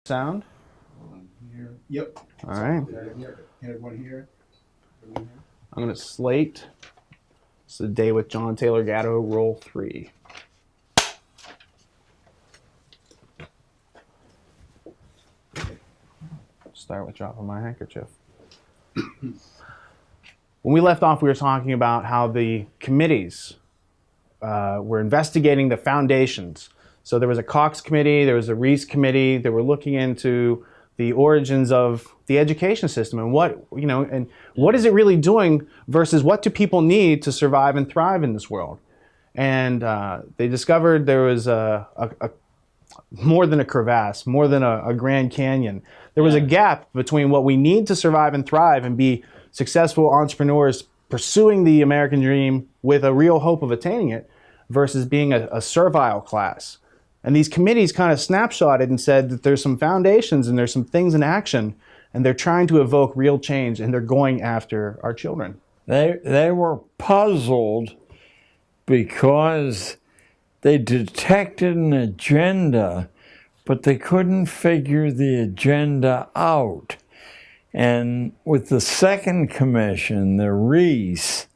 Sound? Here. Yep. All right. Had one here. I'm going to slate. It's the day with John Taylor Gatto, roll 3. Start with dropping my handkerchief. When we left off, we were talking about how the committees were investigating the foundations. So there was a Cox committee, there was a Reece committee that were looking into the origins of the education system and what is it really doing versus what do people need to survive and thrive in this world. And they discovered there was a more than a crevasse, more than a Grand Canyon. There was a gap between what we need to survive and thrive and be successful entrepreneurs pursuing the American dream with a real hope of attaining it versus being a servile class. And these committees kind of snapshotted and said that there's some foundations and there's some things in action, and they're trying to evoke real change, and they're going after our children. They were puzzled because they detected an agenda, but they couldn't figure the agenda out. And with the second commission, the Reece,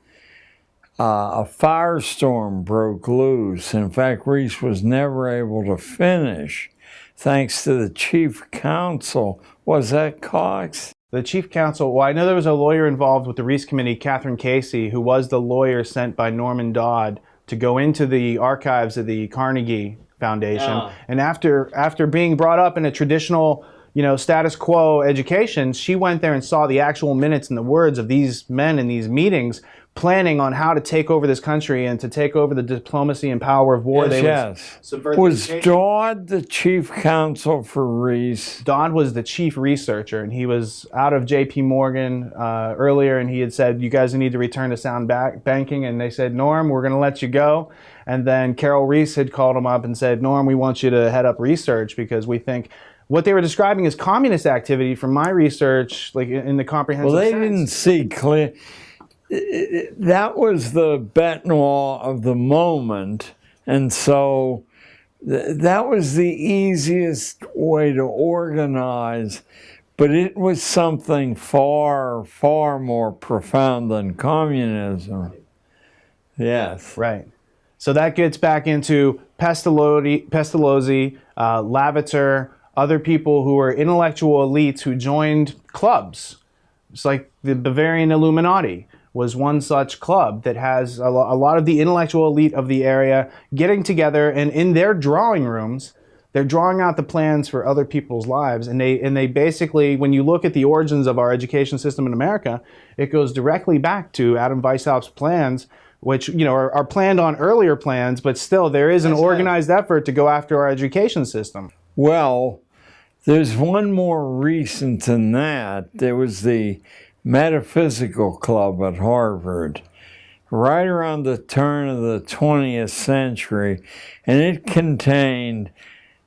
a firestorm broke loose. In fact, Reece was never able to finish, thanks to the chief counsel. Was that Cox? The chief counsel, well, I know there was a lawyer involved with the Reece Committee, Catherine Casey, who was the lawyer sent by Norman Dodd to go into the archives of the Carnegie Foundation. And after being brought up in a traditional status quo education, she went there and saw the actual minutes and the words of these men in these meetings planning on how to take over this country and to take over the diplomacy and power of war. Was Dodd the chief counsel for Reece? Dodd was the chief researcher, and he was out of J.P. Morgan earlier, and he had said, you guys need to return to sound banking, and they said, Norm, we're going to let you go. And then Carol Reece had called him up and said, Norm, we want you to head up research because we think what they were describing as communist activity from my research, like in the comprehensive sense. Well, they didn't see clear. That was the bête noire of the moment, and so that was the easiest way to organize, but it was something far, far more profound than communism. Yes. Right. So that gets back into Pestalozzi, Lavater, other people who were intellectual elites who joined clubs. It's like the Bavarian Illuminati was one such club that has a lot of the intellectual elite of the area getting together, and in their drawing rooms, they're drawing out the plans for other people's lives. And they basically, when you look at the origins of our education system in America, it goes directly back to Adam Weishaupt's plans, which are planned on earlier plans, but still there is an organized effort to go after our education system. Well, there's one more recent than that. There was the Metaphysical Club at Harvard, right around the turn of the 20th century, and it contained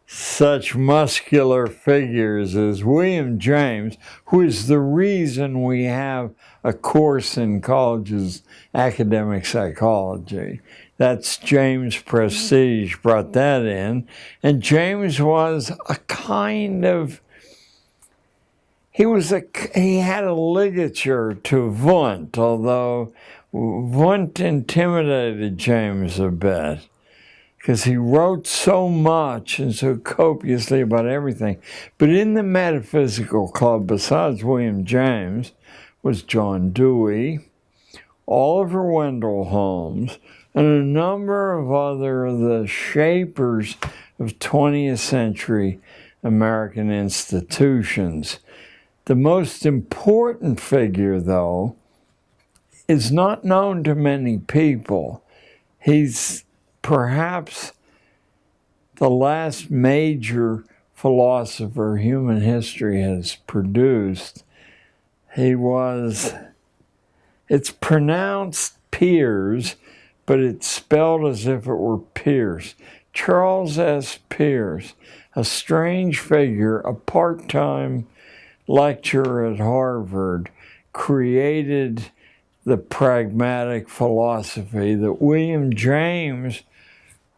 such muscular figures as William James, who is the reason we have a course in colleges, academic psychology. That's James Prestige brought that in, and James was a kind of, he had a ligature to Wundt, although Wundt intimidated James a bit because he wrote so much and so copiously about everything. But in the Metaphysical Club, besides William James, was John Dewey, Oliver Wendell Holmes, and a number of other of the shapers of 20th century American institutions. The most important figure, though, is not known to many people. He's perhaps the last major philosopher human history has produced. It's pronounced Peirce, but it's spelled as if it were Peirce. Charles S. Peirce, a strange figure, a part-time lecturer at Harvard, created the pragmatic philosophy that William James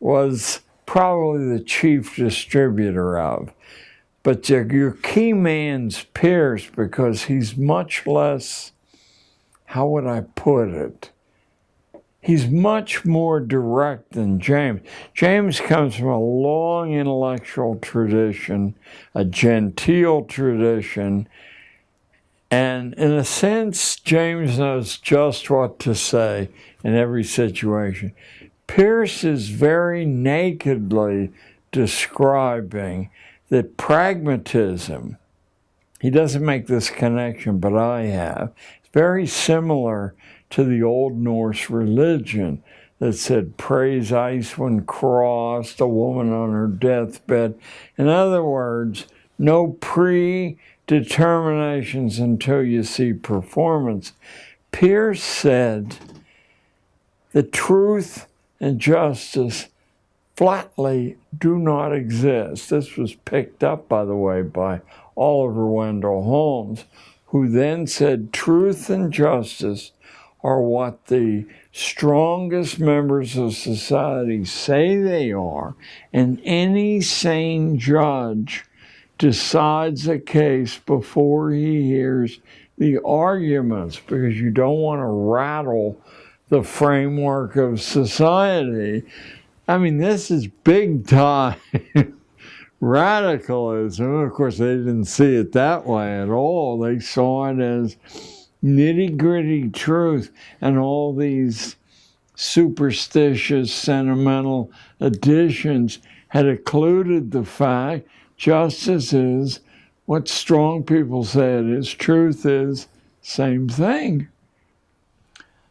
was probably the chief distributor of. But your key man's Peirce, because he's much less, how would I put it? He's much more direct than James. James comes from a long intellectual tradition, a genteel tradition, and in a sense, James knows just what to say in every situation. Peirce is very nakedly describing that pragmatism, he doesn't make this connection, but I have, it's very similar to the Old Norse religion that said, praise ice when crossed, a woman on her deathbed. In other words, no predeterminations until you see performance. Peirce said that truth and justice flatly do not exist. This was picked up, by the way, by Oliver Wendell Holmes, who then said truth and justice are what the strongest members of society say they are, and any sane judge decides a case before he hears the arguments, because you don't want to rattle the framework of society. I mean, this is big time radicalism. Of course, they didn't see it that way at all. They saw it as nitty-gritty truth, and all these superstitious, sentimental additions had occluded the fact justice is what strong people say it is, truth is same thing.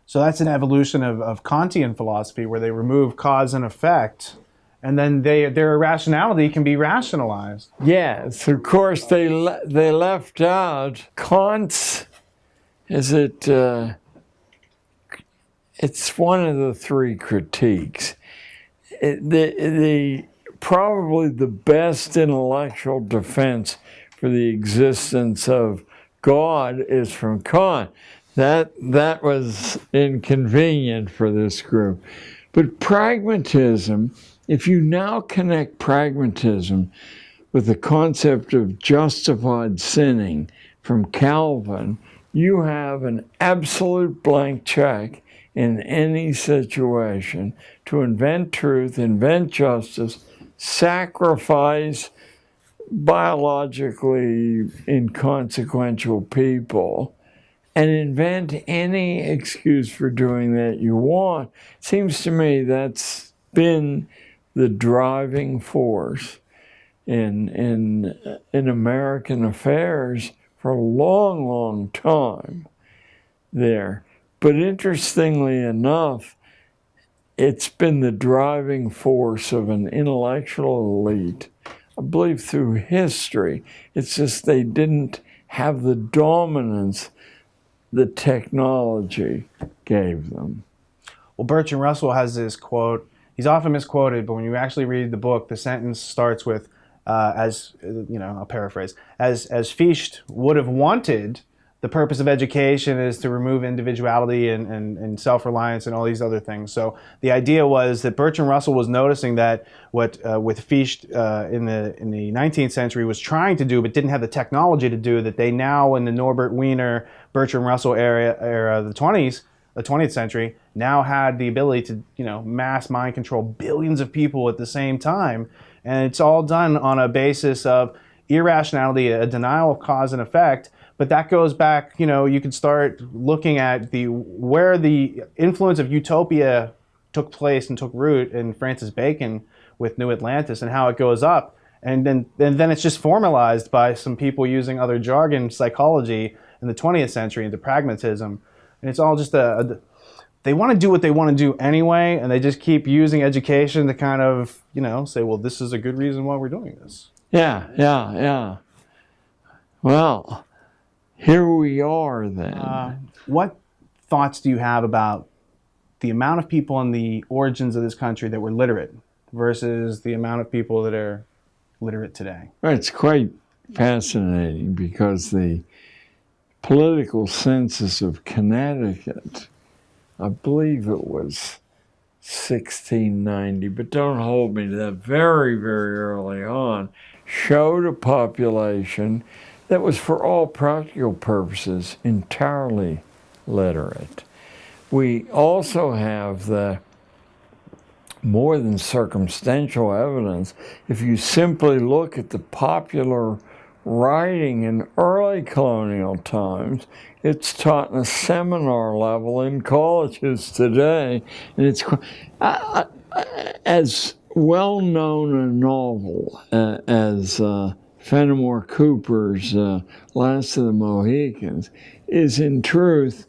So that's an evolution of Kantian philosophy, where they remove cause and effect, and then their irrationality can be rationalized. Yes, of course they left out Kant's. It's one of the three critiques. Probably the best intellectual defense for the existence of God is from Kant. That was inconvenient for this group. But pragmatism, if you now connect pragmatism with the concept of justified sinning from Calvin, you have an absolute blank check in any situation to invent truth, invent justice, sacrifice biologically inconsequential people, and invent any excuse for doing that you want. Seems to me that's been the driving force in American affairs for a long, long time there. But interestingly enough, it's been the driving force of an intellectual elite, I believe, through history. It's just they didn't have the dominance the technology gave them. Well, Bertrand Russell has this quote. He's often misquoted, but when you actually read the book, the sentence starts with, I'll paraphrase, as Fichte would have wanted, the purpose of education is to remove individuality and self-reliance and all these other things. So the idea was that Bertrand Russell was noticing that what with Fichte in the 19th century was trying to do, but didn't have the technology to do, that they now in the Norbert Wiener, Bertrand Russell era, the 20th century, now had the ability to mass mind control billions of people at the same time, and it's all done on a basis of irrationality, a denial of cause and effect. But that goes back, you can start looking at where the influence of Utopia took place and took root in Francis Bacon with New Atlantis, and how it goes up. And then it's just formalized by some people using other jargon, psychology, in the 20th century into pragmatism. And it's all just they want to do what they want to do anyway, and they just keep using education to kind of, say, well, this is a good reason why we're doing this. Yeah. Well, here we are then. What thoughts do you have about the amount of people in the origins of this country that were literate versus the amount of people that are literate today? It's quite fascinating, because the political census of Connecticut, I believe it was 1690, but don't hold me to that, very, very early on, showed a population that was, for all practical purposes, entirely literate. We also have the more than circumstantial evidence. If you simply look at the popular writing in early colonial times, it's taught in a seminar level in colleges today, and it's as well known a novel as Fenimore Cooper's Last of the Mohicans is in truth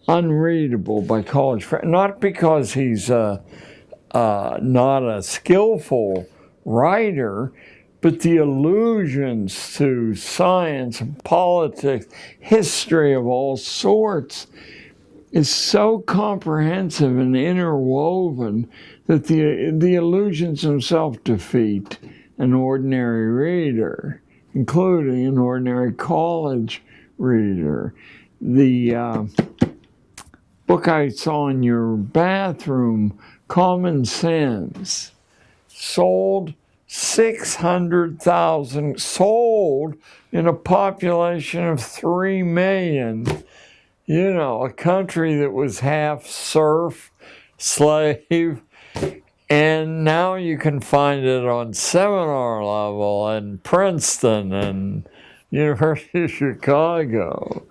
unreadable by college friends. Not because he's not a skillful writer, but the allusions to science and politics, history of all sorts, is so comprehensive and interwoven that the allusions themselves defeat an ordinary reader, including an ordinary college reader. The book I saw in your bathroom, Common Sense, sold 600,000, sold in a population of 3 million. You know, a country that was half serf, slave, and now you can find it on seminar level in Princeton and University of Chicago.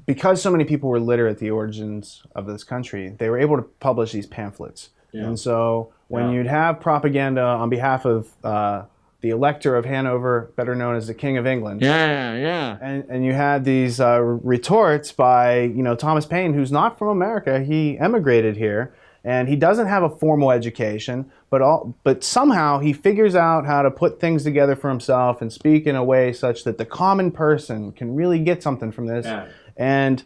Because so many people were literate at the origins of this country, they were able to publish these pamphlets. Yeah. And so when you'd have propaganda on behalf of the Elector of Hanover, better known as the King of England. And you had these retorts by, Thomas Paine, who's not from America. He emigrated here, and he doesn't have a formal education, but somehow he figures out how to put things together for himself and speak in a way such that the common person can really get something from this. Yeah. And,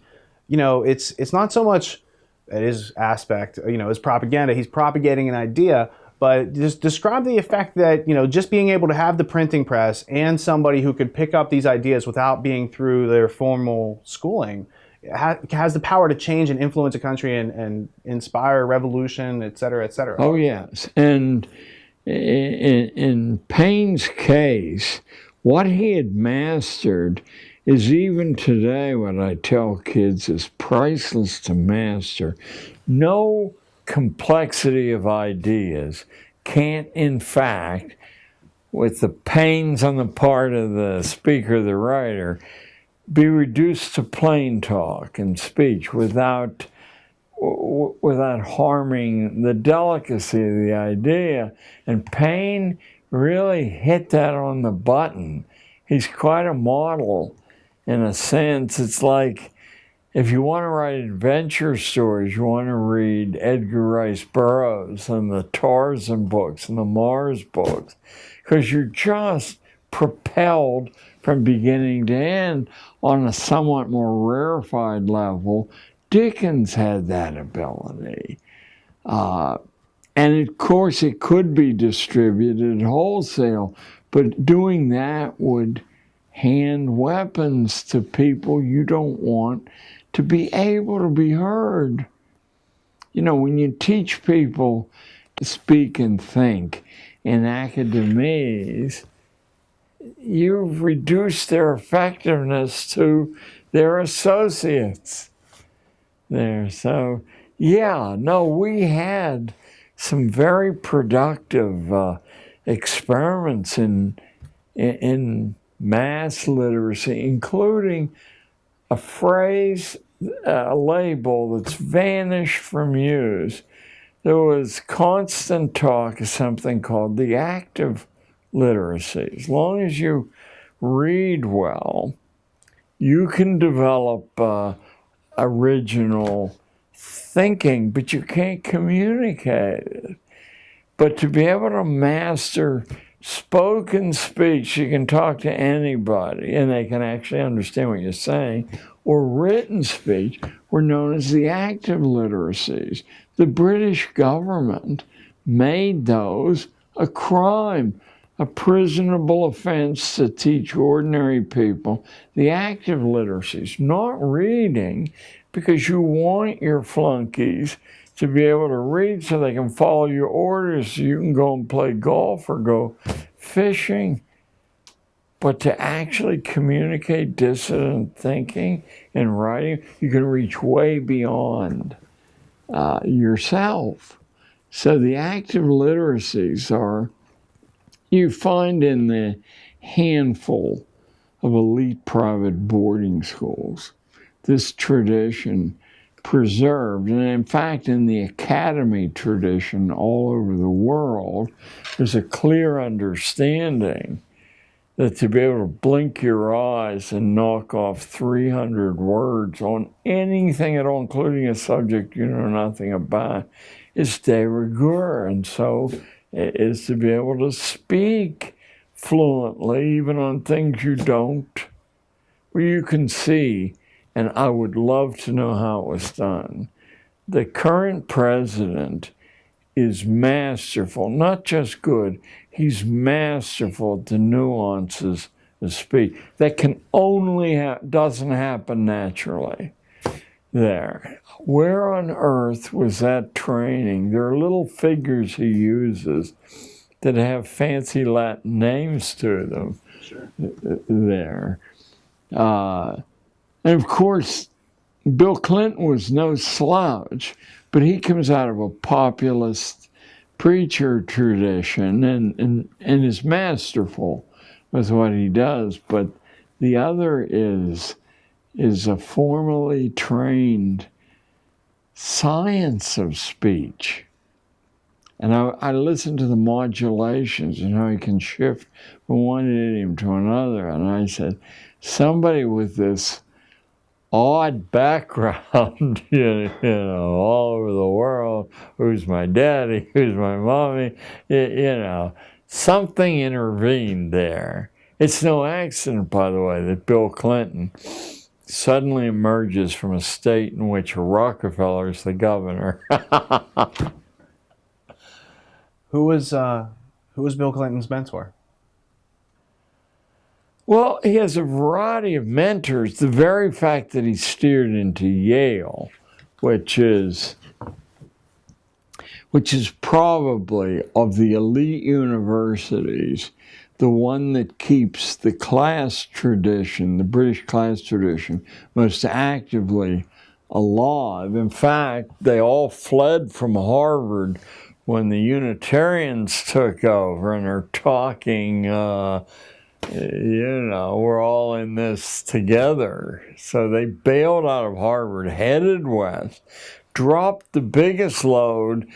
it's not so much his aspect, as propaganda. He's propagating an idea. But just describe the effect that, just being able to have the printing press and somebody who could pick up these ideas without being through their formal schooling has the power to change and influence a country and inspire revolution, et cetera, et cetera. Oh, yes. And in Paine's case, what he had mastered is even today what I tell kids is priceless to master. No complexity of ideas can't, in fact, with the pains on the part of the speaker, the writer, be reduced to plain talk and speech without harming the delicacy of the idea. And Paine really hit that on the button. He's quite a model in a sense. It's like, if you want to write adventure stories, you want to read Edgar Rice Burroughs and the Tarzan books and the Mars books, because you're just propelled from beginning to end on a somewhat more rarefied level. Dickens had that ability. And of course, it could be distributed wholesale, but doing that would hand weapons to people you don't want to be able to be heard. When you teach people to speak and think in academies, you've reduced their effectiveness to their associates there. So, we had some very productive experiments in mass literacy, including a phrase, a label that's vanished from use. There was constant talk of something called the active literacy. As long as you read well, you can develop original thinking, but you can't communicate it. But to be able to master spoken speech, you can talk to anybody and they can actually understand what you're saying, or written speech, were known as the active literacies. The British government made those a crime, a prisonable offense to teach ordinary people the active literacies, not reading, because you want your flunkies to be able to read so they can follow your orders so you can go and play golf or go fishing. But to actually communicate dissident thinking and writing, you can reach way beyond yourself. So the active literacies are, you find in the handful of elite private boarding schools, this tradition preserved. And in fact, in the academy tradition all over the world, there's a clear understanding that to be able to blink your eyes and knock off 300 words on anything at all, including a subject you know nothing about, is de rigueur. And so it is to be able to speak fluently, even on things you don't, where you can see, and I would love to know how it was done. The current president is masterful, not just good, he's masterful at the nuances of speech. That can only doesn't happen naturally there. Where on earth was that training? There are little figures he uses that have fancy Latin names to them. Sure. There. And of course, Bill Clinton was no slouch, but he comes out of a populist preacher tradition and is masterful with what he does. But the other is a formally trained science of speech. And I listened to the modulations and how he can shift from one idiom to another. And I said, somebody with this odd background, you know, all over the world, who's my daddy, who's my mommy, you know, something intervened there. It's no accident, by the way, that Bill Clinton suddenly emerges from a state in which Rockefeller is the governor. Who was Bill Clinton's mentor? Well, he has a variety of mentors. The very fact that he steered into Yale, which is probably of the elite universities, the one that keeps the class tradition, the British class tradition, most actively alive. In fact, they all fled from Harvard when the Unitarians took over and are talking, you know, we're all in this together. So they bailed out of Harvard, headed west, dropped the biggest load,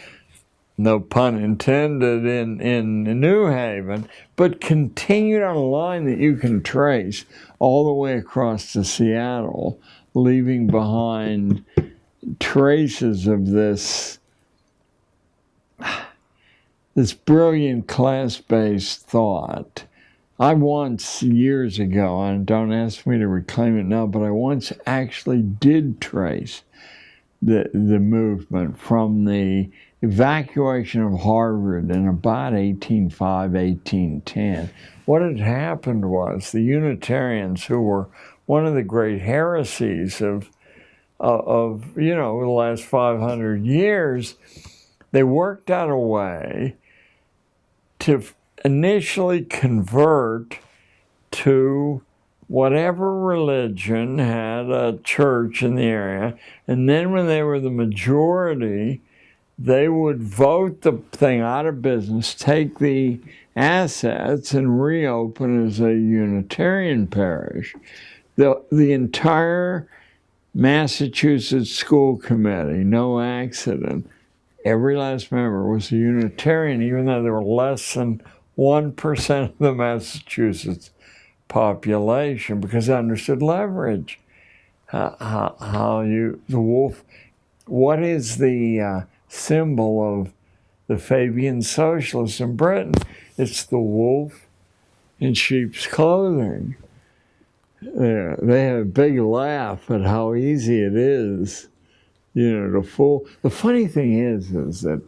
no pun intended, in New Haven, but continued on a line that you can trace all the way across to Seattle, leaving behind traces of this brilliant class-based thought. I once, years ago, and don't ask me to reclaim it now, but I once actually did trace the movement from the evacuation of Harvard in about 1805, 1810. What had happened was the Unitarians, who were one of the great heresies of you know, the last 500 years, they worked out a way to initially convert to whatever religion had a church in the area, and then when they were the majority, they would vote the thing out of business, take the assets, and reopen as a Unitarian parish. The entire Massachusetts school committee, no accident, every last member was a Unitarian, even though there were less than 1% of the Massachusetts population, because they understood leverage. How you, the wolf, what is the symbol of the Fabian socialists in Britain? It's the wolf in sheep's clothing. They have a big laugh at how easy it is, you know, to fool. The funny thing is that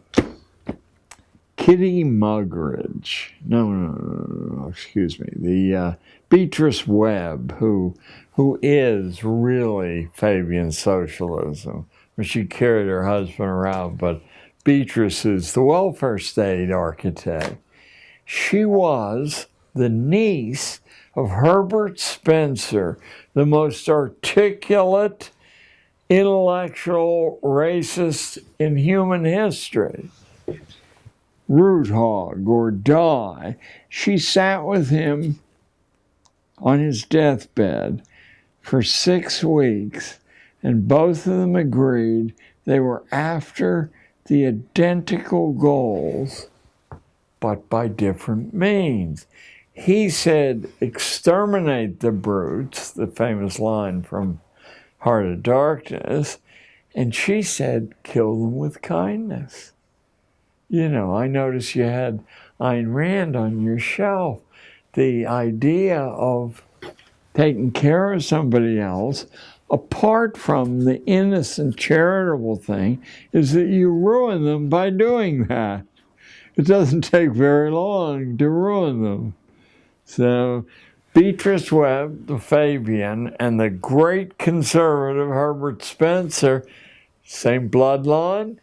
Kitty Muggeridge, no, excuse me, the Beatrice Webb, who is really Fabian socialism, but she carried her husband around. But Beatrice is the welfare state architect. She was the niece of Herbert Spencer, the most articulate intellectual racist in human history. Root hog or die. She sat with him on his deathbed for 6 weeks, and both of them agreed they were after the identical goals, but by different means. He said, exterminate the brutes, the famous line from Heart of Darkness, and she said, kill them with kindness. You know, I noticed you had Ayn Rand on your shelf. The idea of taking care of somebody else, apart from the innocent charitable thing, is that you ruin them by doing that. It doesn't take very long to ruin them. So Beatrice Webb, the Fabian, and the great conservative Herbert Spencer, same bloodline,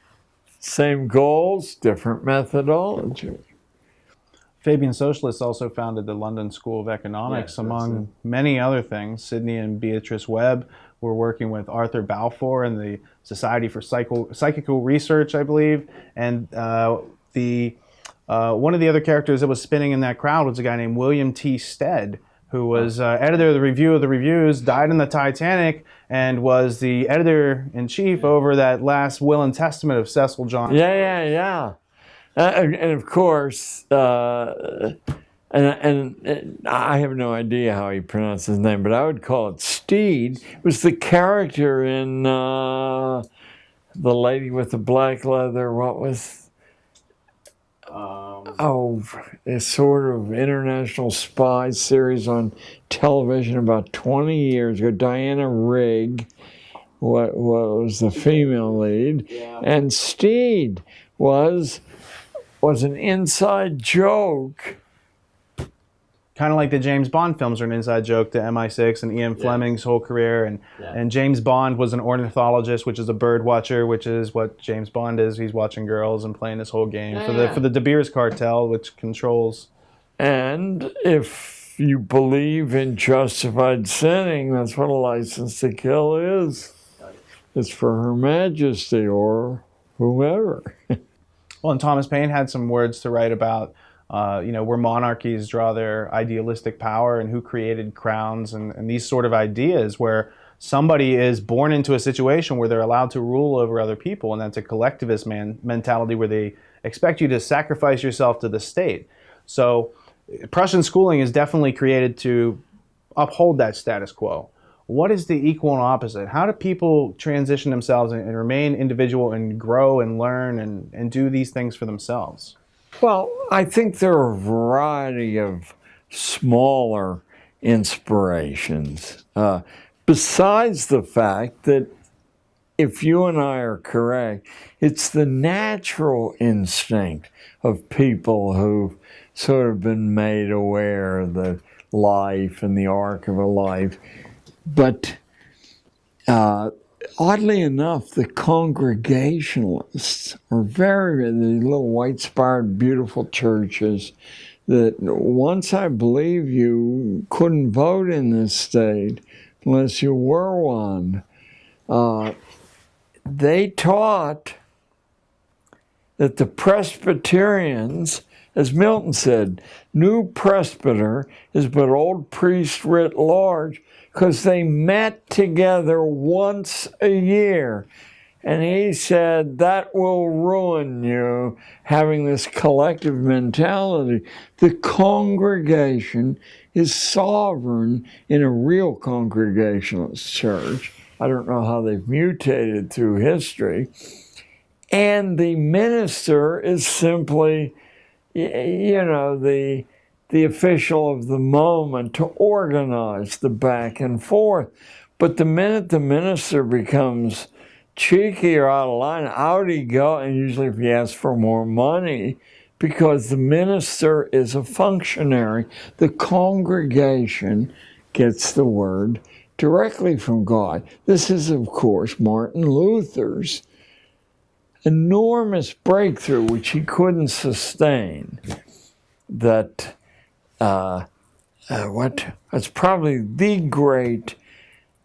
same goals, different methodology. Fabian socialists also founded the London School of Economics, among many other things. Sidney and Beatrice Webb were working with Arthur Balfour and the Society for Psychical Research, I believe. And one of the other characters that was spinning in that crowd was a guy named William T. Stead, who was editor of the Review of the Reviews, died in the Titanic, and was the editor-in-chief over that last will and testament of Cecil John. Yeah. And of course, and I have no idea how he pronounced his name, but I would call it Steed. It was the character in The Lady with the Black Leather. What was... a sort of international spy series on television about 20 years ago. Diana Rigg what was the female lead, and Steed was an inside joke. Kind of like the James Bond films are an inside joke to MI6 and Ian Fleming's whole career. And James Bond was an ornithologist, which is a bird watcher, which is what James Bond is. He's watching girls and playing this whole game for the De Beers cartel, which controls. And if you believe in justified sinning, that's what a license to kill is. It's for Her Majesty or whomever. Well, and Thomas Paine had some words to write about where monarchies draw their idealistic power and who created crowns and these sort of ideas where somebody is born into a situation where they're allowed to rule over other people, and that's a collectivist mentality where they expect you to sacrifice yourself to the state. So Prussian schooling is definitely created to uphold that status quo. What is the equal and opposite? How do people transition themselves and remain individual and grow and learn and do these things for themselves? Well, I think there are a variety of smaller inspirations. Besides the fact that if you and I are correct, it's the natural instinct of people who've sort of been made aware of the life and the arc of a life. But oddly enough, the Congregationalists are the little white-spired, beautiful churches that once I believe you couldn't vote in this state unless you were one. They taught that the Presbyterians, as Milton said, new presbyter is but old priest writ large, because they met together once a year. And he said, that will ruin you, having this collective mentality. The congregation is sovereign in a real Congregationalist church. I don't know how they've mutated through history. And the minister is simply, the official of the moment to organize the back and forth. But the minute the minister becomes cheeky or out of line, out he goes, and usually if he asks for more money, because the minister is a functionary, the congregation gets the word directly from God. This is, of course, Martin Luther's enormous breakthrough, which he couldn't sustain. That it's probably the great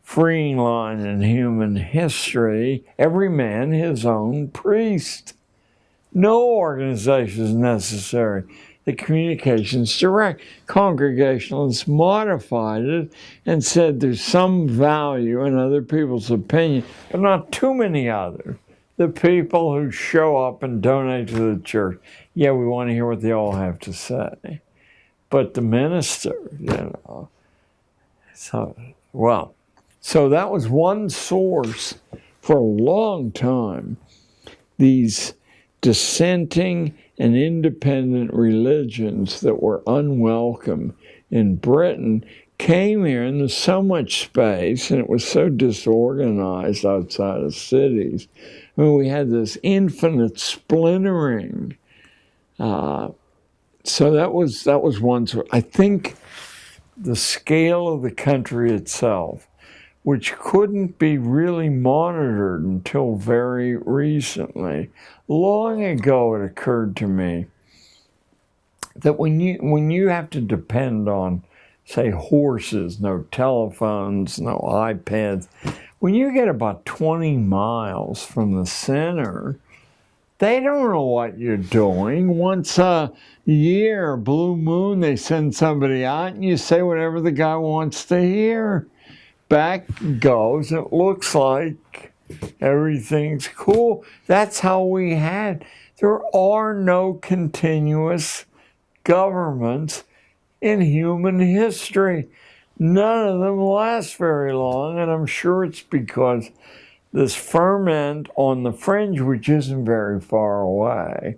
freeing line in human history: every man his own priest. No organization is necessary. The communication's direct. Congregationalists modified it and said there's some value in other people's opinion, but not too many others. The people who show up and donate to the church, yeah, we want to hear what they all have to say. But the minister, So that was one source for a long time. These dissenting and independent religions that were unwelcome in Britain came here, and there's so much space, and it was so disorganized outside of cities. I mean, we had this infinite splintering. So that was one source. I think the scale of the country itself, which couldn't be really monitored until very recently. Long ago, it occurred to me that when you have to depend on, say, horses, no telephones, no iPads, when you get about 20 miles from the center, they don't know what you're doing. Once a year, blue moon, they send somebody out and you say whatever the guy wants to hear. Back goes, it looks like everything's cool. That's how we had. There are no continuous governments in human history. None of them last very long, and I'm sure it's because this ferment on the fringe, which isn't very far away,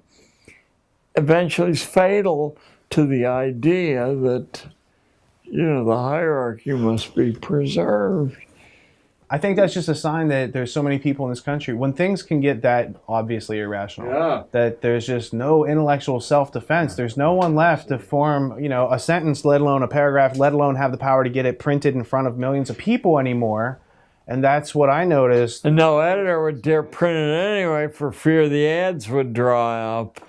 eventually is fatal to the idea that the hierarchy must be preserved. I think that's just a sign that there's so many people in this country. When things can get that obviously irrational, that there's just no intellectual self-defense. There's no one left to form, a sentence, let alone a paragraph, let alone have the power to get it printed in front of millions of people anymore. And that's what I noticed. And no editor would dare print it anyway for fear the ads would dry up.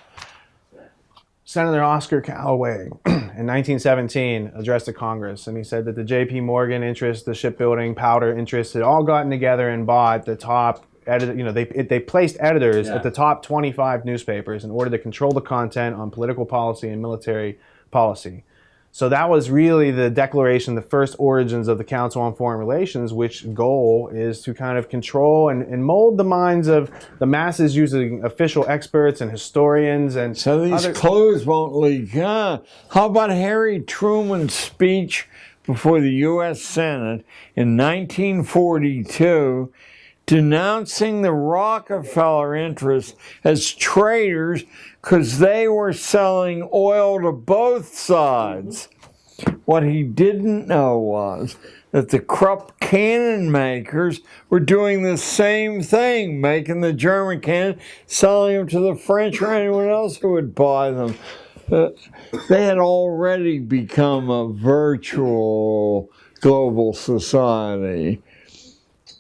Senator Oscar Callaway in 1917 addressed the Congress, and he said that the J.P. Morgan interests, the shipbuilding, powder interests, had all gotten together and bought the top they placed editors at the top 25 newspapers in order to control the content on political policy and military policy. So that was really the declaration, the first origins of the Council on Foreign Relations, which goal is to kind of control and mold the minds of the masses using official experts and historians. And so these clues won't leak. How about Harry Truman's speech before the U.S. Senate in 1942, denouncing the Rockefeller interests as traitors because they were selling oil to both sides. What he didn't know was that the Krupp cannon makers were doing the same thing, making the German cannon, selling them to the French or anyone else who would buy them. They had already become a virtual global society.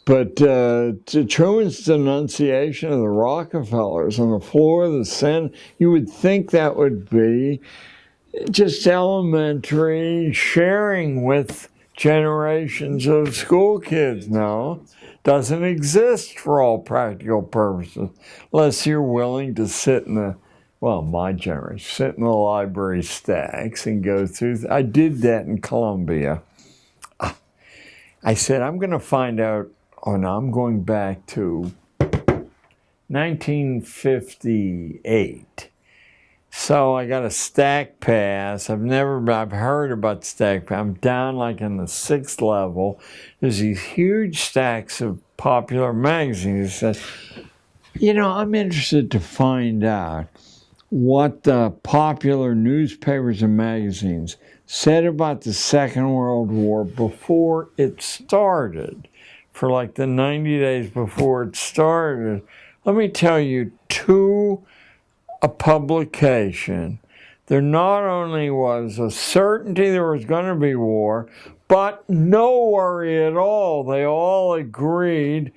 But Truman's denunciation of the Rockefellers on the floor of the Senate, you would think that would be just elementary sharing with generations of school kids. No, doesn't exist for all practical purposes, unless you're willing to sit in my generation, sit in the library stacks and go through. I did that in Columbia. I said, I'm going to find out. Oh, no, I'm going back to 1958. So I got a stack pass. I've heard about stack pass. I'm down like in the 6th level. There's these huge stacks of popular magazines. He said, I'm interested to find out what the popular newspapers and magazines said about the Second World War before it started. For like the 90 days before it started. Let me tell you, to a publication, there not only was a certainty there was going to be war, But no worry at all. They all agreed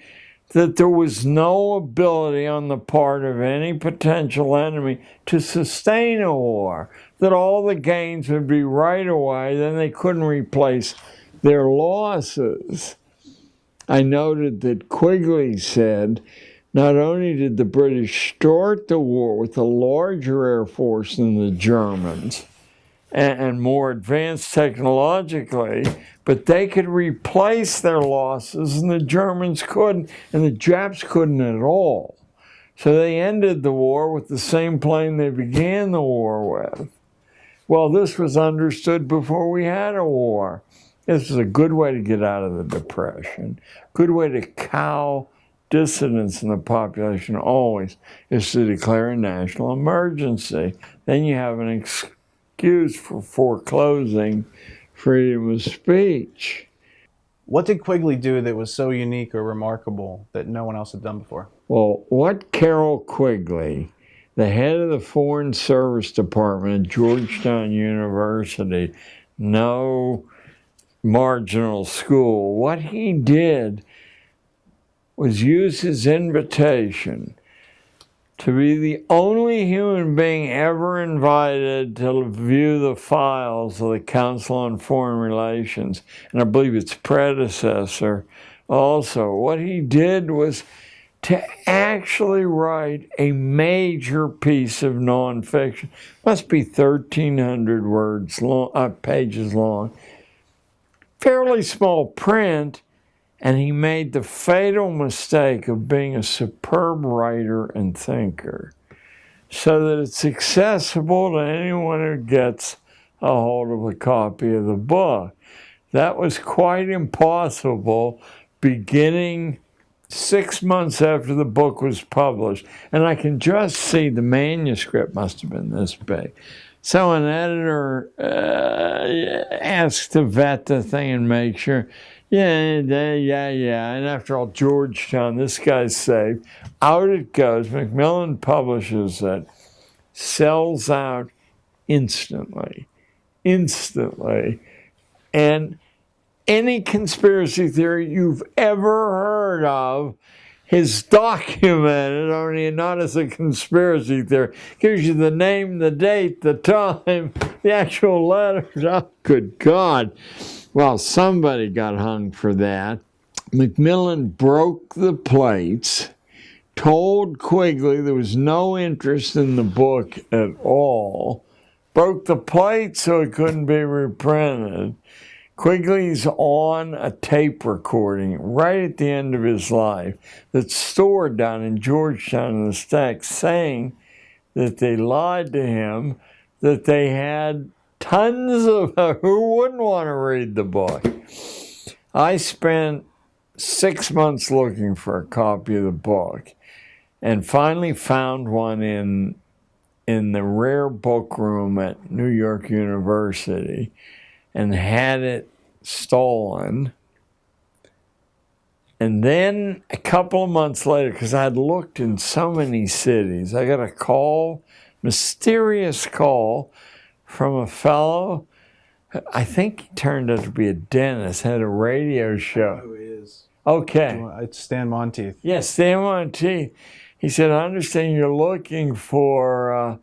that there was no ability on the part of any potential enemy to sustain a war, that all the gains would be right away, then they couldn't replace their losses. I noted that Quigley said, not only did the British start the war with a larger air force than the Germans, and more advanced technologically, but they could replace their losses and the Germans couldn't, and the Japs couldn't at all. So they ended the war with the same plane they began the war with. Well, this was understood before we had a war. This is a good way to get out of the Depression. Good way to cow dissidents in the population always is to declare a national emergency. Then you have an excuse for foreclosing freedom of speech. What did Quigley do that was so unique or remarkable that no one else had done before? Well, what Carroll Quigley, the head of the Foreign Service Department at Georgetown University, no marginal school, what he did was use his invitation to be the only human being ever invited to view the files of the Council on Foreign Relations, and I believe its predecessor also. What he did was to actually write a major piece of nonfiction. Must be 1,300 words long, pages long. Fairly small print, and he made the fatal mistake of being a superb writer and thinker, so that it's accessible to anyone who gets a hold of a copy of the book. That was quite impossible beginning 6 months after the book was published. And I can just see the manuscript must have been this big. So an editor asked to vet the thing and make sure, yeah. And after all, Georgetown, this guy's safe. Out it goes. Macmillan publishes it, sells out instantly. And any conspiracy theory you've ever heard of is documented, only not as a conspiracy theory. Gives you the name, the date, the time, the actual letters. Oh, good God. Well, somebody got hung for that. Macmillan broke the plates, told Quigley there was no interest in the book at all, broke the plates so it couldn't be reprinted. Quigley's on a tape recording right at the end of his life that's stored down in Georgetown in the stacks, saying that they lied to him, that they had tons of who wouldn't want to read the book. I spent 6 months looking for a copy of the book and finally found one in the rare book room at New York University and had it stolen. And then a couple of months later, because I'd looked in so many cities, I got a call, mysterious call, from a fellow, I think he turned out to be a dentist, had a radio show. Who is? Okay. It's Stan Monteith. Yes, Stan Monteith. He said, I understand you're looking for,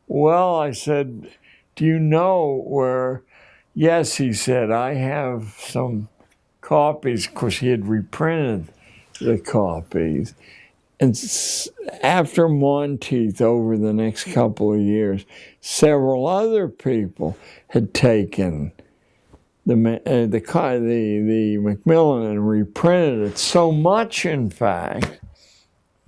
well, I said, do you know where? Yes, he said, I have some copies. Of course, he had reprinted the copies. And after Monteith, over the next couple of years, several other people had taken the Macmillan and reprinted it so much, in fact,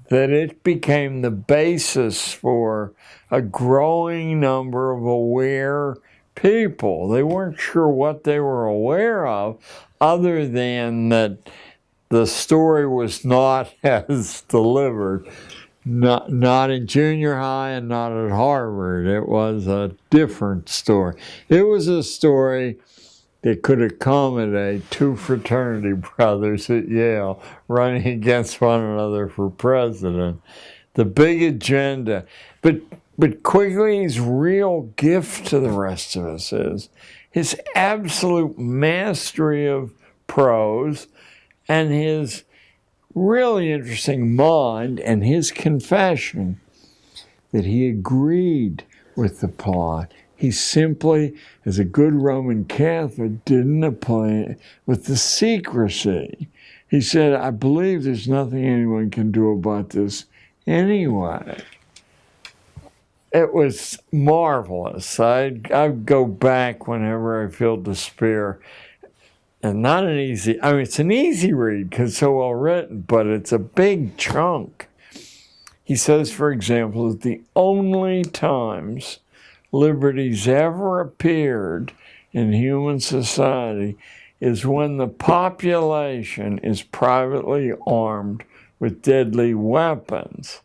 that it became the basis for a growing number of aware people. They weren't sure what they were aware of, other than that the story was not as delivered, not in junior high and not at Harvard. It was a different story. It was a story that could accommodate two fraternity brothers at Yale running against one another for president. The big agenda. But Quigley's real gift to the rest of us is his absolute mastery of prose and his really interesting mind and his confession that he agreed with the plot. He simply, as a good Roman Catholic, didn't apply with the secrecy. He said, I believe there's nothing anyone can do about this anyway. It was marvelous. I'd go back whenever I feel despair. And not an easy, I mean, it's an easy read because it's so well written, but it's a big chunk. He says, for example, that the only times liberty's ever appeared in human society is when the population is privately armed with deadly weapons.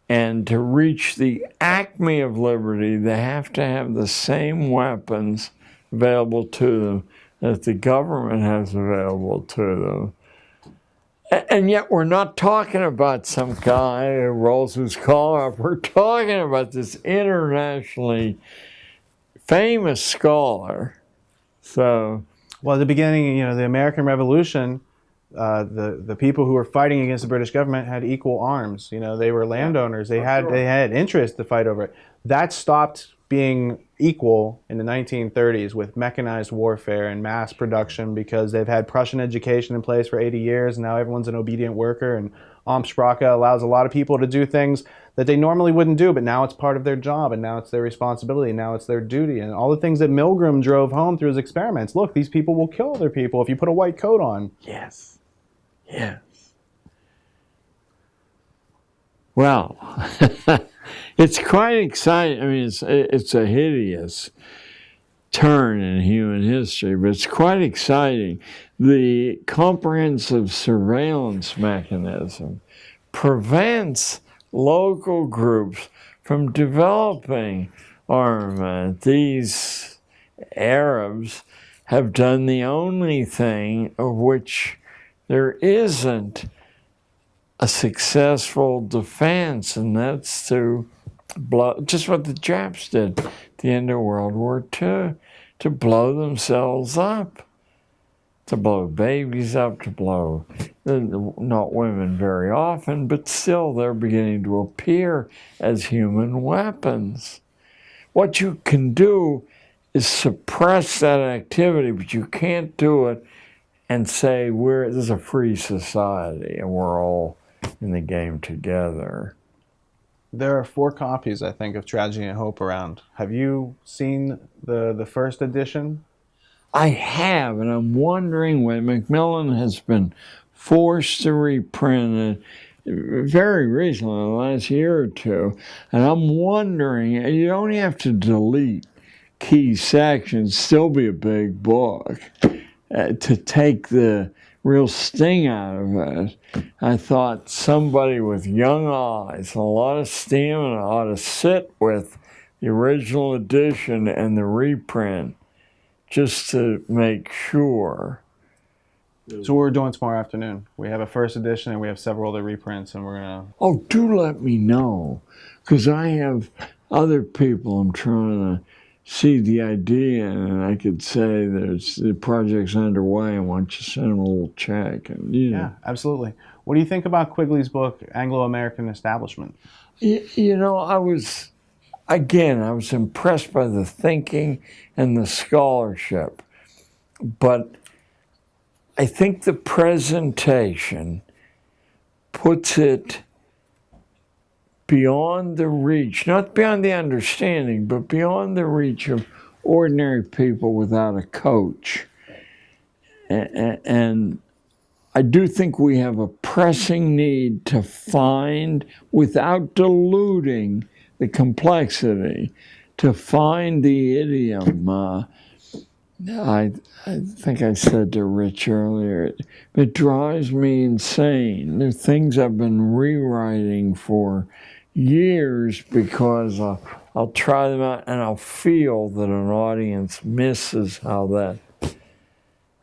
And to reach the acme of liberty, they have to have the same weapons available to them that the government has available to them. And yet we're not talking about some guy who rolls his collar up. We're talking about this internationally famous scholar. So, well, at the beginning, the American Revolution, the people who were fighting against the British government had equal arms. They were landowners. They had interest to fight over it. That stopped being equal in the 1930s with mechanized warfare and mass production because they've had Prussian education in place for 80 years, and now everyone's an obedient worker, and Amtssprache allows a lot of people to do things that they normally wouldn't do, but now it's part of their job, and now it's their responsibility, and now it's their duty, and all the things that Milgram drove home through his experiments. Look, these people will kill other people if you put a white coat on. Yes. Yes. Well, it's quite exciting. I mean, it's a hideous turn in human history, but it's quite exciting. The comprehensive surveillance mechanism prevents local groups from developing armament. These Arabs have done the only thing of which there isn't a successful defense, and that's to blow, just what the Japs did at the end of World War II, to blow themselves up, to blow babies up, to blow, not women very often, but still they're beginning to appear as human weapons. What you can do is suppress that activity, but you can't do it and say, this is a free society and we're all in the game together. There are 4 copies, I think, of Tragedy and Hope around. Have you seen the first edition? I have, and I'm wondering when Macmillan has been forced to reprint it very recently, the last year or two, and I'm wondering, you only have to delete key sections, still be a big book, to take the real sting out of it. I thought somebody with young eyes and a lot of stamina ought to sit with the original edition and the reprint just to make sure. So we're doing tomorrow afternoon. We have a first edition and we have several other reprints, and we're gonna. Oh, do let me know, because I have other people I'm trying to see the idea, and I could say the project's underway, and why don't you send them a little check? And Yeah, absolutely. What do you think about Quigley's book, Anglo-American Establishment? I was impressed by the thinking and the scholarship, but I think the presentation puts it beyond the reach, not beyond the understanding, but beyond the reach of ordinary people without a coach. And I do think we have a pressing need to find, without diluting the complexity, to find the idiom. I think I said to Rich earlier, it drives me insane. There are things I've been rewriting for years because I'll try them out and I'll feel that an audience misses how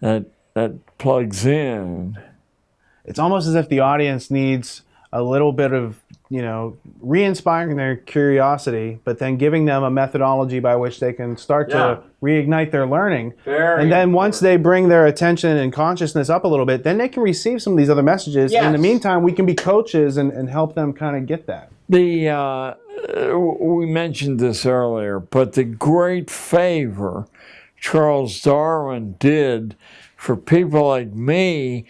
that plugs in. It's almost as if the audience needs a little bit of re-inspiring their curiosity, but then giving them a methodology by which they can start to reignite their learning. And then once they bring their attention and consciousness up a little bit, then they can receive some of these other messages. Yes. In the meantime, we can be coaches and help them kind of get that. We mentioned this earlier, but the great favor Charles Darwin did for people like me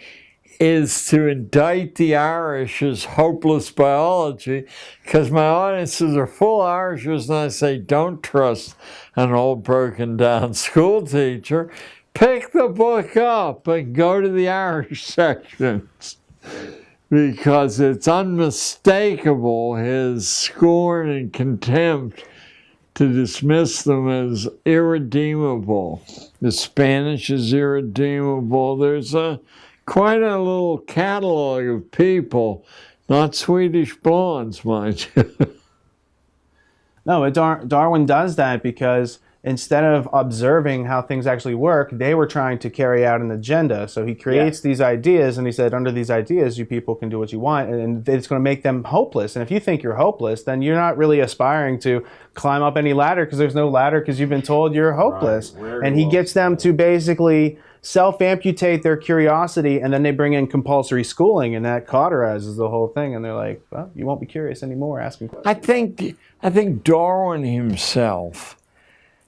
is to indict the Irish as hopeless biology, because my audiences are full of Irishers, and I say, don't trust an old broken down school teacher. Pick the book up and go to the Irish sections, because it's unmistakable, his scorn and contempt to dismiss them as irredeemable. The Spanish is irredeemable. There's quite a little catalog of people, not Swedish blondes, mind you. No, but Darwin does that because instead of observing how things actually work, they were trying to carry out an agenda. So he creates these ideas, and he said, under these ideas, you people can do what you want, and it's going to make them hopeless. And if you think you're hopeless, then you're not really aspiring to climb up any ladder, because there's no ladder, because you've been told you're hopeless. Right. And he gets them to basically self-amputate their curiosity, and then they bring in compulsory schooling, and that cauterizes the whole thing. And they're like, well, you won't be curious anymore asking questions. I think Darwin himself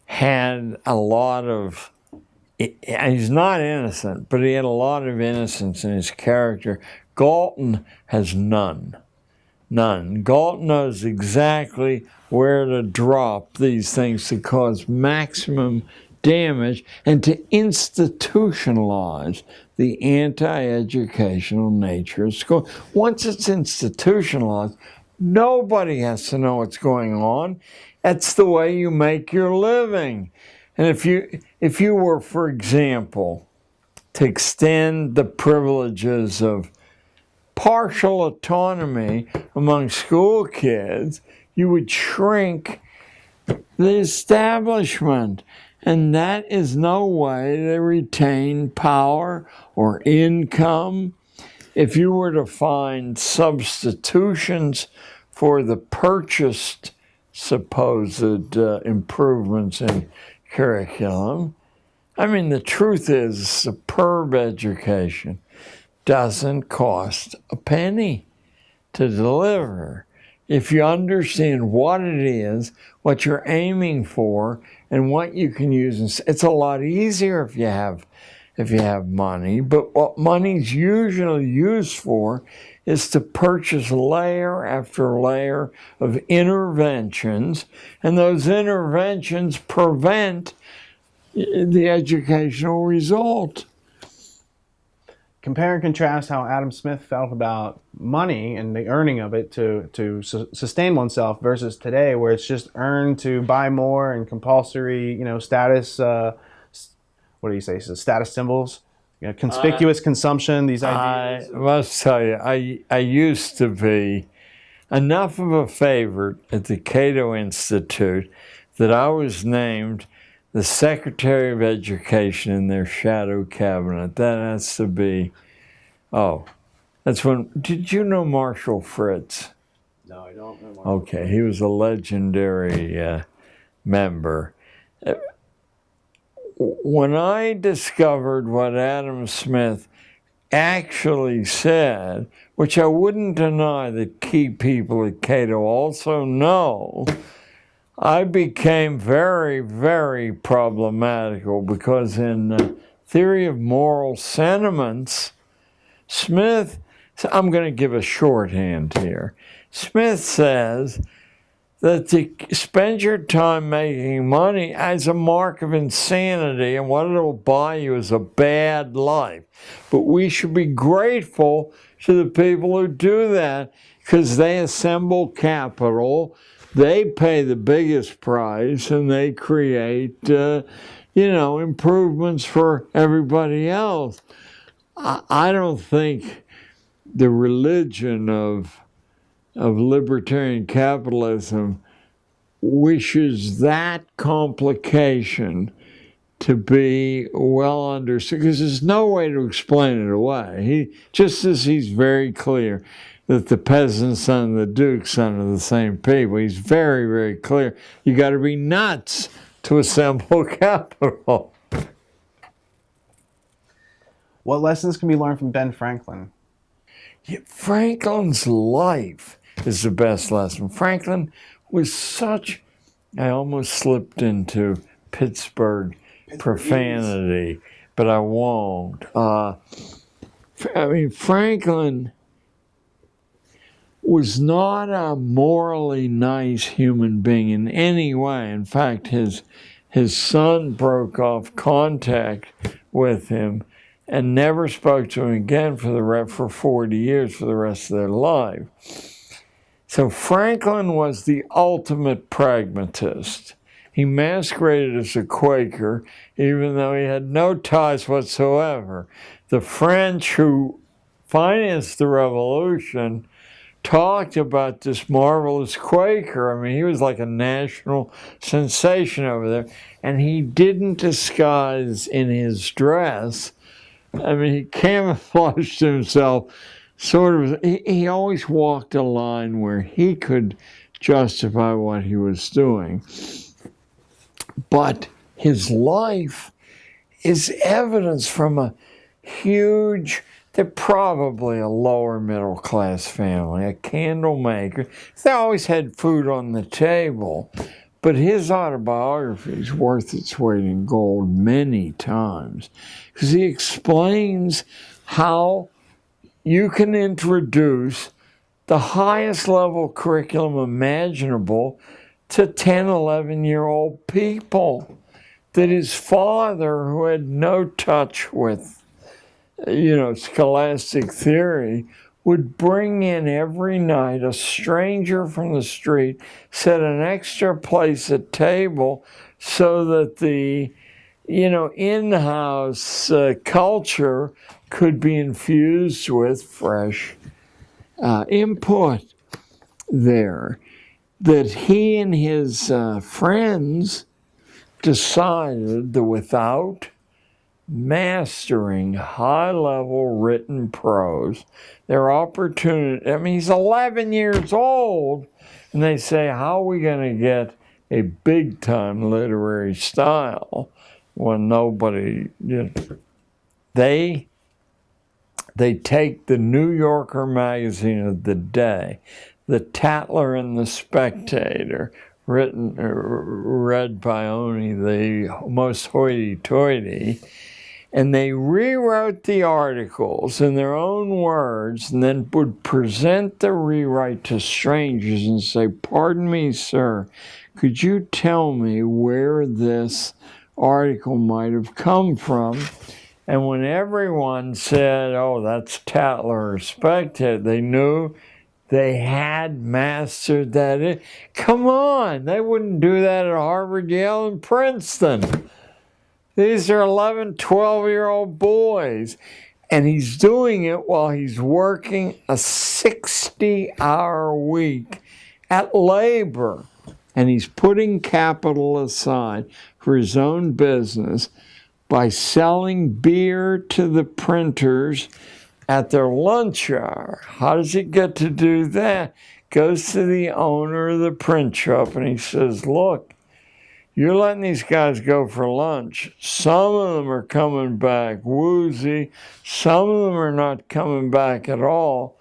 had a lot of, he's not innocent, but he had a lot of innocence in his character. Galton has none. Galton knows exactly where to drop these things to cause maximum damage and to institutionalize the anti-educational nature of school. Once it's institutionalized, nobody has to know what's going on. That's the way you make your living. And if you were, for example, to extend the privileges of partial autonomy among school kids, you would shrink the establishment. And that is no way to retain power or income. If you were to find substitutions for the purchased supposed improvements in curriculum, I mean, the truth is, superb education doesn't cost a penny to deliver. If you understand what it is, what you're aiming for, and what you can use, it's a lot easier if you have money. But what money's usually used for is to purchase layer after layer of interventions, and those interventions prevent the educational result. Compare and contrast how Adam Smith felt about money and the earning of it to sustain oneself versus today, where it's just earned to buy more and compulsory, status. What do you say? So status symbols, conspicuous consumption. These ideas. I must tell you, I used to be enough of a favorite at the Cato Institute that I was named the Secretary of Education in their shadow cabinet. That has to be, that's when, did you know Marshall Fritz? No, I don't know Marshall. Okay, he was a legendary member. When I discovered what Adam Smith actually said, which I wouldn't deny that key people at Cato also know, I became very, very problematical, because in Theory of Moral Sentiments, Smith, I'm going to give a shorthand here. Smith says that to spend your time making money as a mark of insanity, and what it'll buy you is a bad life. But we should be grateful to the people who do that, because they assemble capital, they pay the biggest price, and they create, improvements for everybody else. I don't think the religion of libertarian capitalism wishes that complication to be well understood, because there's no way to explain it away. Just as he's very clear, that the peasant's son and the duke's son are the same people. He's very, very clear. You got to be nuts to assemble capital. What lessons can be learned from Ben Franklin? Yeah, Franklin's life is the best lesson. Franklin was such, I almost slipped into Pittsburgh profanity, but I won't. Franklin was not a morally nice human being in any way. In fact, his son broke off contact with him and never spoke to him again for 40 years, for the rest of their life. So Franklin was the ultimate pragmatist. He masqueraded as a Quaker, even though he had no ties whatsoever. The French who financed the revolution talked about this marvelous Quaker. I mean, he was like a national sensation over there. And he didn't disguise in his dress. I mean, he camouflaged himself sort of. He always walked a line where he could justify what he was doing. But his life is evidence from a huge, they're probably a lower middle class family, a candle maker. They always had food on the table. But his autobiography is worth its weight in gold many times, because he explains how you can introduce the highest level curriculum imaginable to 10, 11-year-old people. That his father, who had no touch with, scholastic theory, would bring in every night a stranger from the street, set an extra place at table so that the, in-house culture could be infused with fresh input there. That he and his friends decided that without mastering high-level written prose, their opportunity, he's 11 years old, and they say, how are we going to get a big-time literary style when nobody, They take the New Yorker magazine of the day, the Tatler and the Spectator, read by only the most hoity-toity, and they rewrote the articles in their own words and then would present the rewrite to strangers and say, pardon me, sir, could you tell me where this article might have come from? And when everyone said, oh, that's Tatler or Spectator, they knew they had mastered that. Come on, they wouldn't do that at Harvard, Yale, and Princeton. These are 11, 12-year-old boys. And he's doing it while he's working a 60-hour week at labor. And he's putting capital aside for his own business by selling beer to the printers at their lunch hour. How does he get to do that? Goes to the owner of the print shop and he says, look, you're letting these guys go for lunch. Some of them are coming back woozy. Some of them are not coming back at all.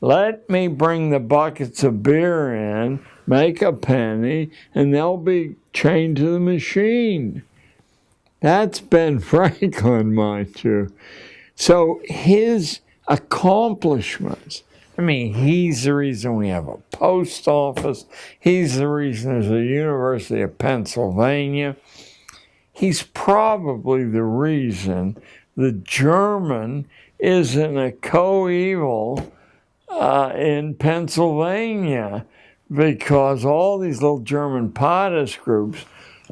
Let me bring the buckets of beer in, make a penny, and they'll be chained to the machine. That's Ben Franklin, mind you. So his accomplishments, he's the reason we have a post office. He's the reason there's a University of Pennsylvania. He's probably the reason the German isn't a coeval in Pennsylvania, because all these little German pietist groups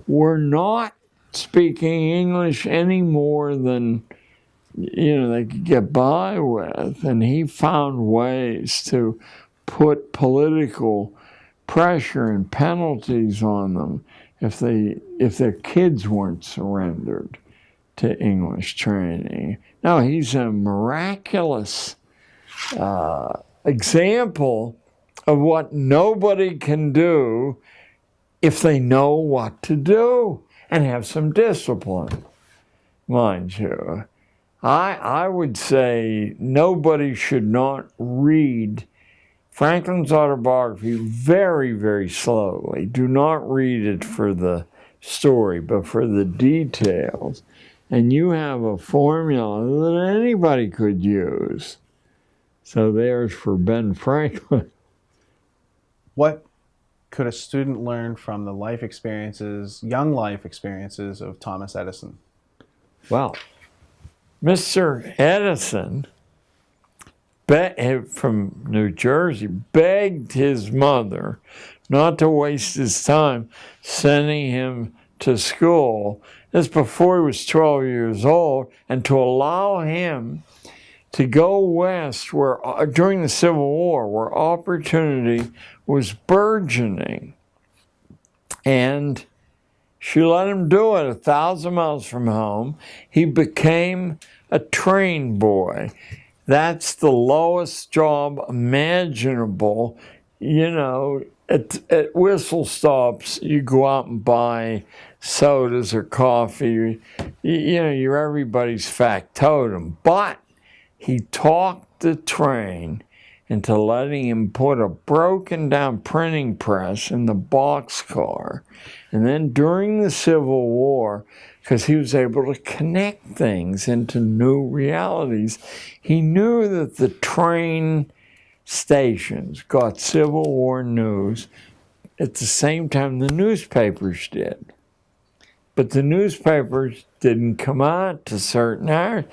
were not speaking English any more than they could get by with, and he found ways to put political pressure and penalties on them if their kids weren't surrendered to English training. No, he's a miraculous example of what nobody can do if they know what to do and have some discipline, mind you. I would say nobody should not read Franklin's autobiography very, very slowly. Do not read it for the story, but for the details. And you have a formula that anybody could use. So there's for Ben Franklin. What could a student learn from the life experiences, young life experiences of Thomas Edison? Well, Mr. Edison, from New Jersey, begged his mother not to waste his time sending him to school. This before he was 12 years old, and to allow him to go west where during the Civil War, where opportunity was burgeoning. And she let him do it 1,000 miles from home. He became a train boy. That's the lowest job imaginable. You know, at whistle stops, you go out and buy sodas or coffee. You know, you're everybody's factotum. But he talked the train into letting him put a broken down printing press in the boxcar. And then during the Civil War, because he was able to connect things into new realities, he knew that the train stations got Civil War news at the same time the newspapers did. But the newspapers didn't come out to certain hours.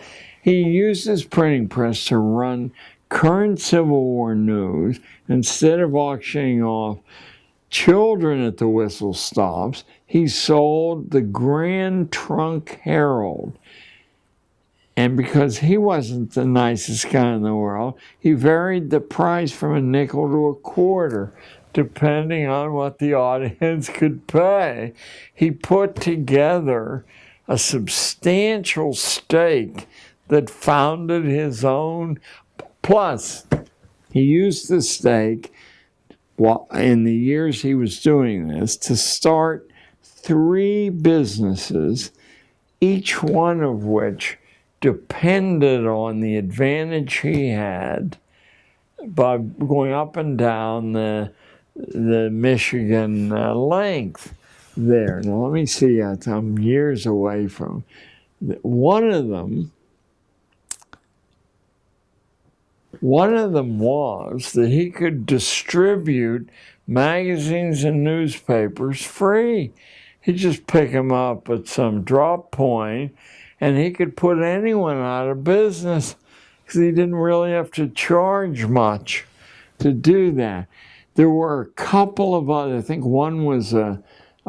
He used his printing press to run current Civil War news instead of auctioning off children at the whistle stops. He sold the Grand Trunk Herald. And because he wasn't the nicest guy in the world, he varied the price from a nickel to a quarter, depending on what the audience could pay. He put together a substantial stake that founded his own. Plus, he used the stake in the years he was doing this to start 3 businesses, each one of which depended on the advantage he had by going up and down the Michigan length there. Now, let me see. I'm years away from one of them. One of them was that he could distribute magazines and newspapers free. He'd just pick them up at some drop point, and he could put anyone out of business because he didn't really have to charge much to do that. There were a couple of other, I think one was a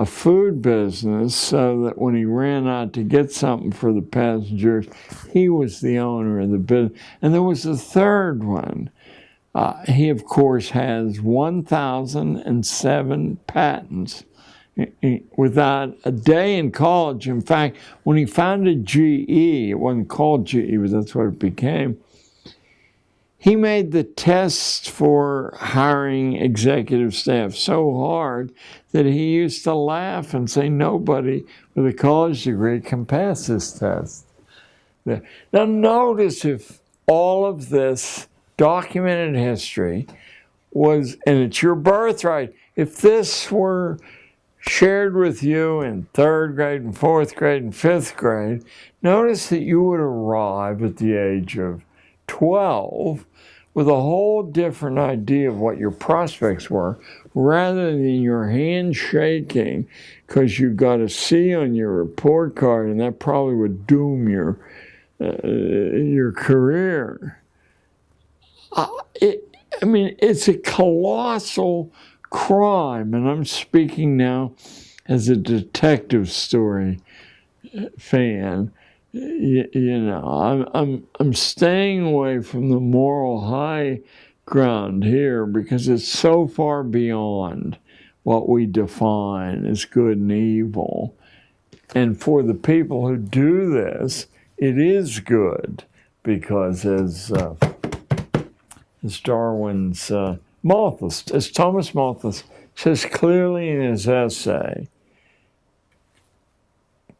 food business, so that when he ran out to get something for the passengers, he was the owner of the business. And there was a third one. He, of course, has 1,007 patents without a day in college. In fact, when he founded GE, it wasn't called GE, but that's what it became, he made the tests for hiring executive staff so hard that he used to laugh and say nobody with a college degree can pass this test. Now notice if all of this documented history was, and it's your birthright, if this were shared with you in 3rd grade and 4th grade and 5th grade, notice that you would arrive at the age of 12 with a whole different idea of what your prospects were, rather than your hand shaking because you got a C on your report card, and that probably would doom your career. It's a colossal crime, and I'm speaking now as a detective story fan. I'm staying away from the moral high ground here because it's so far beyond what we define as good and evil. And for the people who do this, it is good because, as as Darwin's Malthus, as Thomas Malthus says clearly in his essay,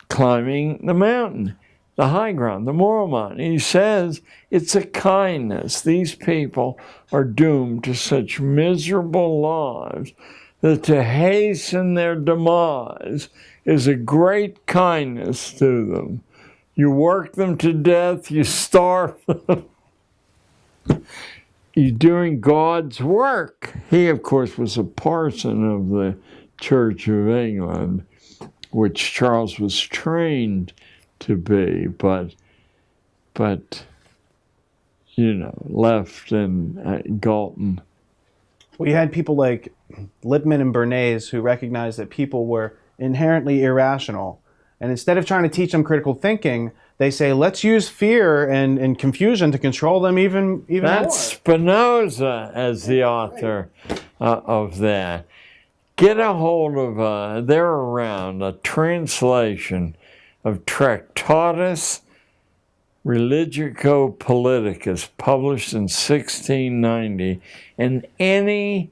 Climbing the Mountain, the high ground, the moral mountain. He says it's a kindness. These people are doomed to such miserable lives that to hasten their demise is a great kindness to them. You work them to death, you starve them. You're doing God's work. He, of course, was a parson of the Church of England, which Charles was trained to be, but left in Galton. Well, you had people like Lippmann and Bernays who recognized that people were inherently irrational. And instead of trying to teach them critical thinking, they say, let's use fear and confusion to control them even more. That's Spinoza as the author of that. Get a hold of, they're around, a translation of Tractatus Religico Politicus, published in 1690. And any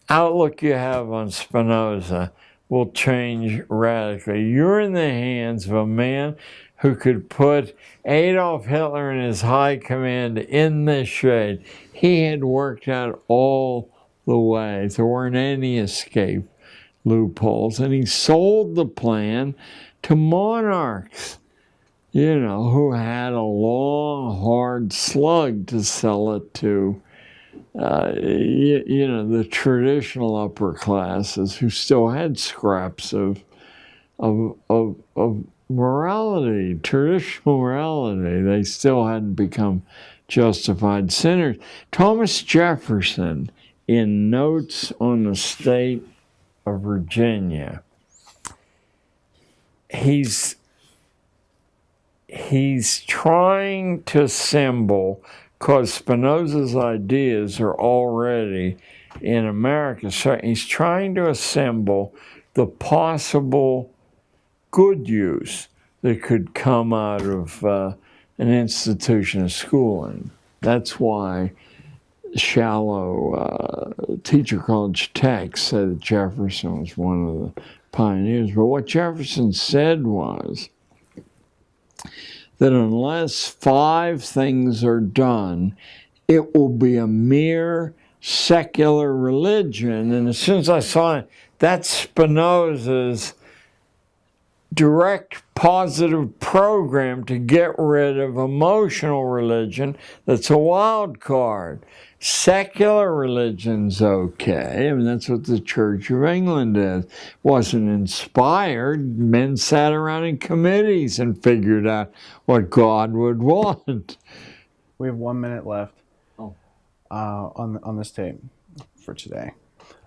outlook you have on Spinoza will change radically. You're in the hands of a man who could put Adolf Hitler and his high command in the shade. He had worked out all the way. There weren't any escape loopholes. And he sold the plan to monarchs, who had a long, hard slug to sell it to, the traditional upper classes who still had scraps of morality, traditional morality. They still hadn't become justified sinners. Thomas Jefferson, in Notes on the State of Virginia, he's trying to assemble, because Spinoza's ideas are already in America, so he's trying to assemble the possible good use that could come out of an institution of schooling. That's why shallow teacher college texts said that Jefferson was one of the pioneers. But what Jefferson said was that unless 5 things are done, it will be a mere secular religion. And as soon as I saw it, that's Spinoza's direct positive program to get rid of emotional religion. That's a wild card. Secular religion's okay. I mean, that's what the Church of England is. Wasn't inspired. Men sat around in committees and figured out what God would want. We have 1 minute left on this tape for today.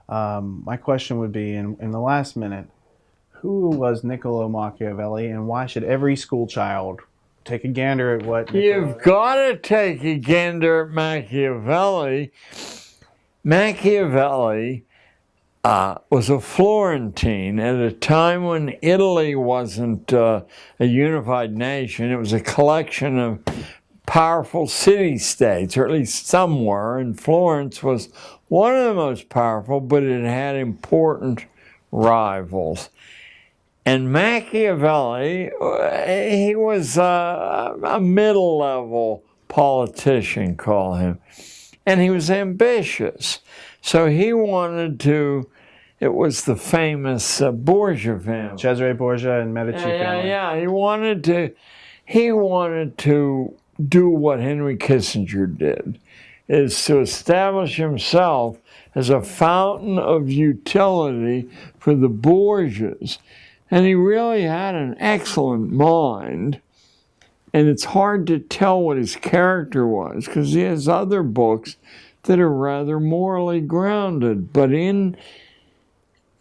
My question would be, in the last minute, who was Niccolo Machiavelli, and why should every school child take a gander at what You've got to take a gander at Machiavelli. Machiavelli was a Florentine at a time when Italy wasn't a unified nation. It was a collection of powerful city-states, or at least some were, and Florence was one of the most powerful, but it had important rivals. And Machiavelli, he was a middle-level politician, call him. And he was ambitious. So he wanted to, it was the famous Borgia family. Cesare Borgia and Medici family. Yeah, he wanted to do what Henry Kissinger did, is to establish himself as a fountain of utility for the Borgias. And he really had an excellent mind. And it's hard to tell what his character was, because he has other books that are rather morally grounded. But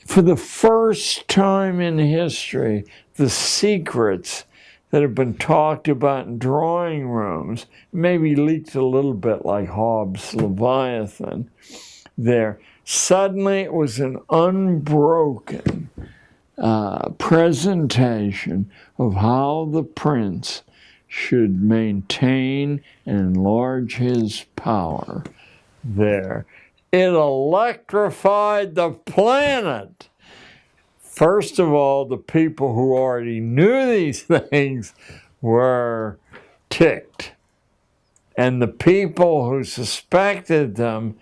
for the first time in history, the secrets that have been talked about in drawing rooms, maybe leaked a little bit like Hobbes' Leviathan there. Suddenly it was an unbroken presentation of how the prince should maintain and enlarge his power there. It electrified the planet. First of all, the people who already knew these things were ticked. And the people who suspected them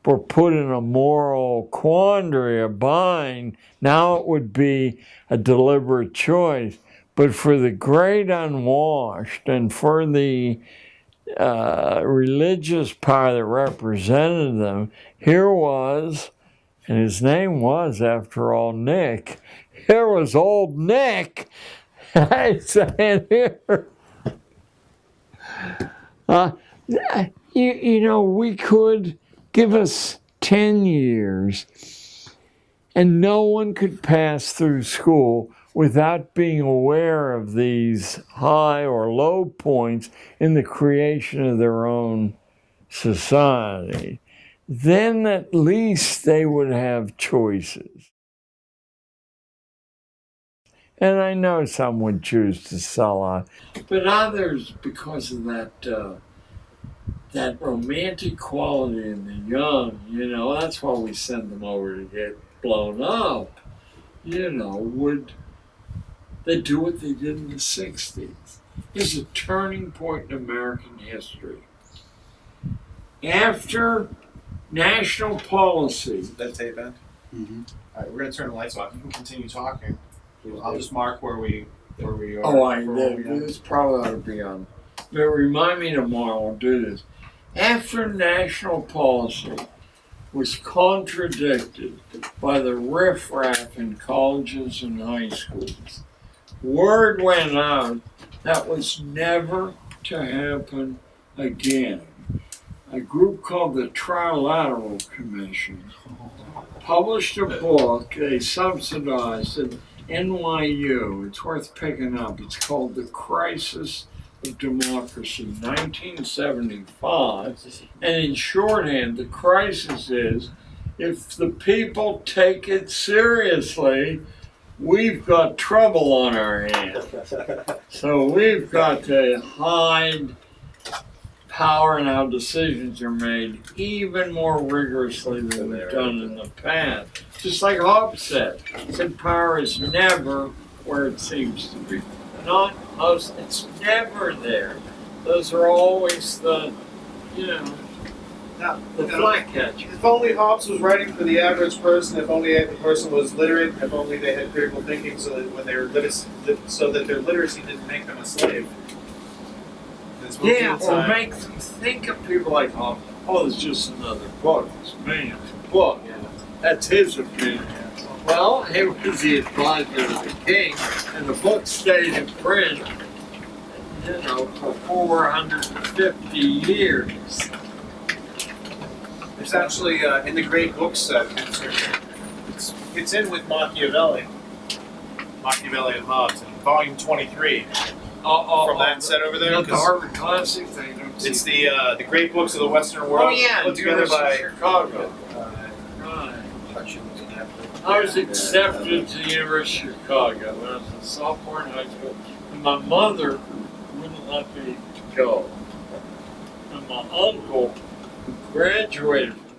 were put in a moral quandary, a bind. Now it would be a deliberate choice. But for the great unwashed and for the religious power that represented them, here was, and his name was, after all, Nick. Here was old Nick saying here, you know, we could give us 10 years and no one could pass through school without being aware of these high or low points in the creation of their own society. Then at least they would have choices. And I know some would choose to sell out, but others, because of that romantic quality in the young, you know, that's why we send them over to get blown up, you know, would they do what they did in the 60s? It's a turning point in American history. After national policy. That tape end? Mm-hmm. All right, we're gonna turn the lights off. You can continue talking. I'll just mark where we are. This probably ought to be on. But remind me tomorrow, I'll do this. After national policy was contradicted by the riffraff in colleges and high schools, word went out that was never to happen again. A group called the Trilateral Commission published a book they subsidized at NYU. It's worth picking up. It's called The Crisis of Democracy, 1975. And in shorthand, the crisis is, if the people take it seriously, we've got trouble on our hands. So we've got to hide power and how decisions are made even more rigorously than we've done in the past. Just like Hobbes said power is never where it seems to be. Not most, it's never there. Those are always the, you know, the flag catcher. If only Hobbes was writing for the average person, if only the person was literate, if only they had critical thinking, so that when they were so that their literacy didn't make them a slave. Yeah, or make them think of people like Hobbes. Oh, it's just another book. It's man's book. Yeah. That's his opinion. Well, he was the advisor of the king, and the book stayed in print, you know, for 450 years. There's actually, in the great book set, it's in with Machiavelli and Hobbes, in volume 23. From that set over there. Not the Harvard Classic thing. It's the great books of the Western world. Oh yeah, put together by Chicago. Right. I was accepted to the University of Chicago when I was a sophomore in high school, and my mother wouldn't let me go. And my uncle, who graduated from